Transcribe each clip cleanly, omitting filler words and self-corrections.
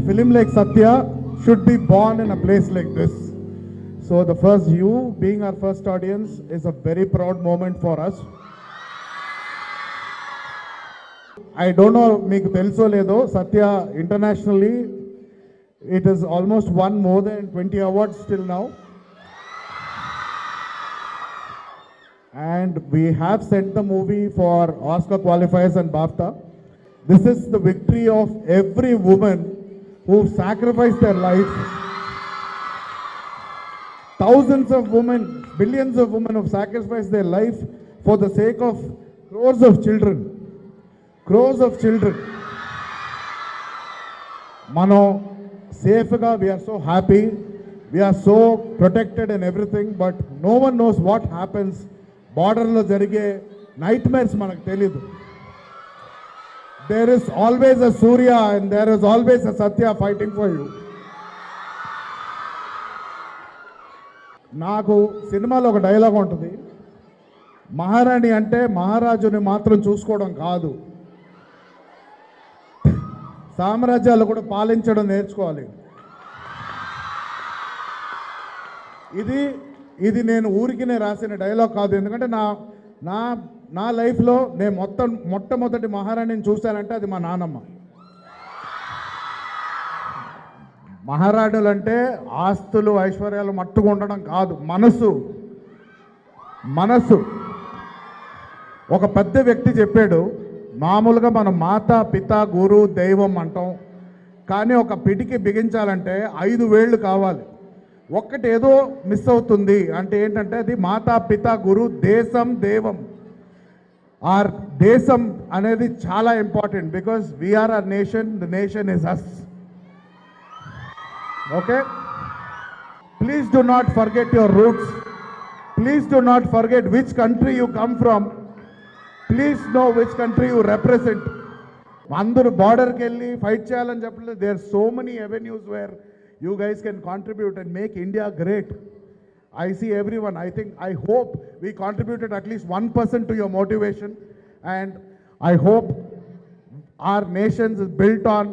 film like Satya should be born in a place like this. So the first, you being our first audience, is a very proud moment for us. I don't know మీకు తెలుసో లేదో, Satya internationally it is almost won more than 20 awards till now. And we have sent the movie for Oscar qualifiers and BAFTA. This is the victory of every woman who sacrificed their life. Thousands of women, billions of women have sacrificed their life for the sake of crores of children. Crores of children. Mano, safega, we are so happy. We are so protected and everything, but no one knows what happens. Border lo jarige nightmares manaku teliyadu. There is always a Surya and there is always a Satya fighting for you. నాకు సినిమాలో ఒక dialogue ఉంటుంది, మహారాణి అంటే మహారాజుని మాత్రం చూసుకోవడం కాదు, సామ్రాజ్యాలు కూడా పాలించడం నేర్చుకోవాలి. ఇది నేను ఊరికినే రాసిన డైలాగ్ కాదు. ఎందుకంటే నా లైఫ్లో నేను మొట్టమొదటి మహారాణిని చూశానంటే అది మా నాన్నమ్మ. మహారాణులు అంటే ఆస్తులు ఐశ్వర్యాలు మట్టుకు ఉండడం కాదు, మనసు. ఒక పెద్ద వ్యక్తి చెప్పాడు, మామూలుగా మనం మాత పిత గురు దైవం అంటాం, కానీ ఒక పిడికి బిగించాలంటే 5 వేళ్ళు కావాలి. ఒక్కటి ఏదో మిస్ అవుతుంది అంటే ఏంటంటే అది మాతా పిత గురు దేశం దేవం. ఆర్ దేశం అనేది చాలా important, because we are our nation, the nation is us. Okay, please do not forget your roots. Please do not forget which country you come from. Please know which country you represent. అందరూ బార్డర్కి వెళ్ళి fight చేయాలని చెప్పలేదు. There so many avenues where you guys can contribute and make India great. I see everyone. I hope we contributed at least 1% to your motivation, and I hope our nation is built on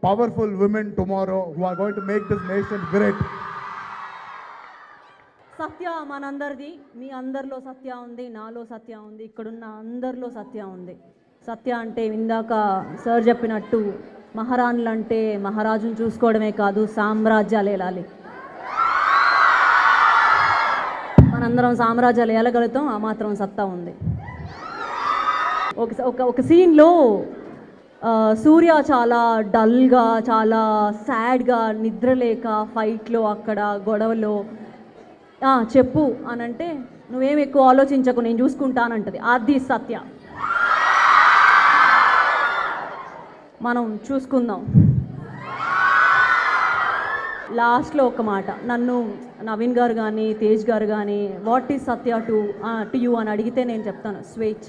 powerful women tomorrow who are going to make this nation great. సత్య మనందరిది. మీ అందరిలో సత్య ఉంది, నాలో సత్య ఉంది, ఇక్కడున్న అందరిలో సత్య ఉంది. సత్య అంటే ఇందాక sir చెప్పినట్టు మహారాణులు అంటే మహారాజును చూసుకోవడమే కాదు, సామ్రాజ్యాలు ఏలాలి. మనందరం సామ్రాజ్యాలు ఏలగలుగుతాం, ఆ మాత్రం సత్తా ఉంది. ఒక సీన్లో సూర్య చాలా డల్గా, చాలా సాడ్గా, నిద్రలేక ఫైట్లో అక్కడ గొడవలో చెప్పు అని అంటే, నువ్వేం ఎక్కువ ఆలోచించకు నేను చూసుకుంటానంటది. అది సత్య. మనం చూసుకుందాం. లాస్ట్లో ఒక మాట, నన్ను నవీన్ గారు కానీ తేజ్ గారు కానీ what is Satya to you అని అడిగితే నేను చెప్తాను, స్వేచ్ఛ.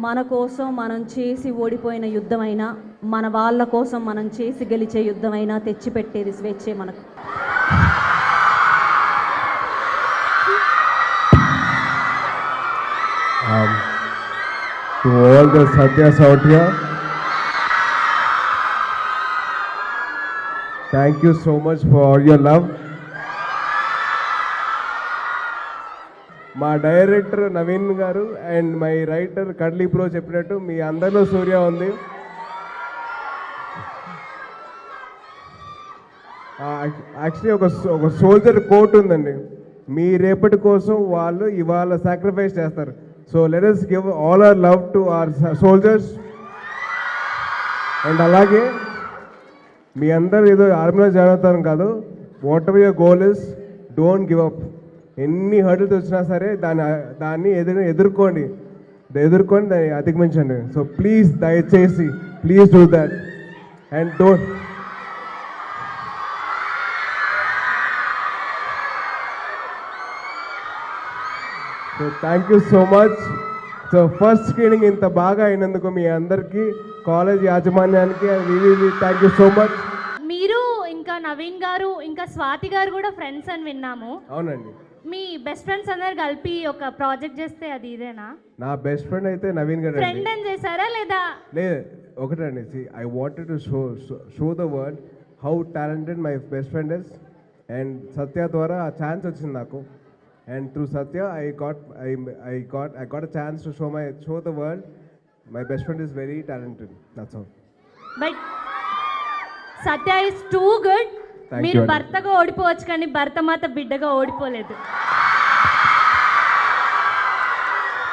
మన కోసం మనం చేసి ఓడిపోయిన యుద్ధమైనా, మన వాళ్ళ కోసం మనం చేసి గెలిచే యుద్ధమైనా తెచ్చిపెట్టేది స్వేచ్ఛే మనకు. To all the Satyas out here, thank you so much for your love. మా డైరెక్టర్ నవీన్ గారు అండ్ మై రైటర్ కడ్లీ బ్రో చెప్పినట్టు మీ అందరిలో సూర్య ఉంది. యాక్చువల్లీ ఒక సోల్జర్ కోట్ ఉందండి, మీ రేపటి కోసం వాళ్ళు ఇవాళ సాక్రిఫైస్ చేస్తారు. So let us give all our love to our soldiers. And alage మీ అందరూ ఏదో ఆర్మీలో జాయిన్ అవుతారు కాదు, what ever your goal is, don't give up. ఎన్ని హర్డిల్స్ వచ్చినా సరే దాన్ని ఎదుర్కొని దాన్ని అధిగమించండి. సో ప్లీజ్ దయచేసి please do that and don't. So thank you so much. So first screening ఇంత బాగా అయినందుకు మీ అందరికీ, కాలేజ్ యాజమాన్యానికి థ్యాంక్ యూ సో మచ్. మీరు ఇంకా నవీన్ గారు ఇంకా స్వాతి గారు కూడా ఫ్రెండ్స్ అని విన్నాము. అవునండి. మీ బెస్ట్ ఫ్రెండ్స్ అందరు కలిపి ఒక ప్రాజెక్ట్ చేస్తే అది ఇదేనా? నా బెస్ట్ ఫ్రెండ్ అయితే నవీన్ గారు. ఫ్రెండ్ అని చేశారా లేదా? లేదు, ఒకటండి, I wanted to show the world how talented my best friend is. And Satya ద్వారా ఆ ఛాన్స్ వచ్చింది నాకు. And through Satya I got a chance to show the world my best friend is very talented. That's all. But Satya is too good. Thank మీరు you అండి. భర్తగా ఓడిపోవచ్చు కానీ భర్తమాత బిడ్డగా ఓడిపోలేదు.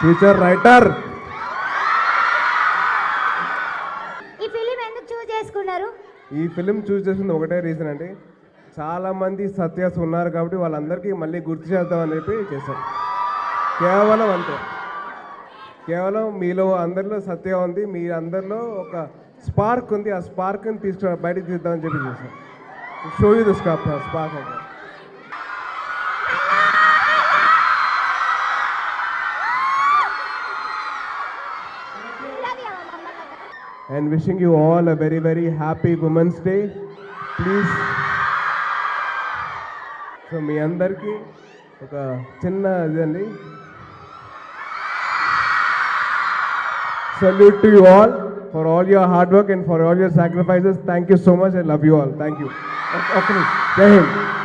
Future writer. ఈ ఫిలిం ఎందుకు చూస్ చేసుకున్నారు? ఈ ఫిలిం చూస్ చేసింది ఒకటే రీజన్ అండి, చాలామంది సత్యాస్ ఉన్నారు కాబట్టి వాళ్ళందరికీ మళ్ళీ గుర్తు చేద్దామని చెప్పి చేశాం. కేవలం అంతే, కేవలం మీలో అందరిలో సత్య ఉంది, మీ అందరిలో ఒక స్పార్క్ ఉంది, ఆ స్పార్క్ని బయటకు తీద్దామని చెప్పి చేశాం. షో యూ ద స్పార్క్ అంటే. And wishing you all a very, very happy Women's Day. Please. So మీ అందరికీ ఒక చిన్న ఇదండి, salute to you all for all your hard work and for all your sacrifices. Thank you so much. I love you all. Thank you. Okay. Jai Hind.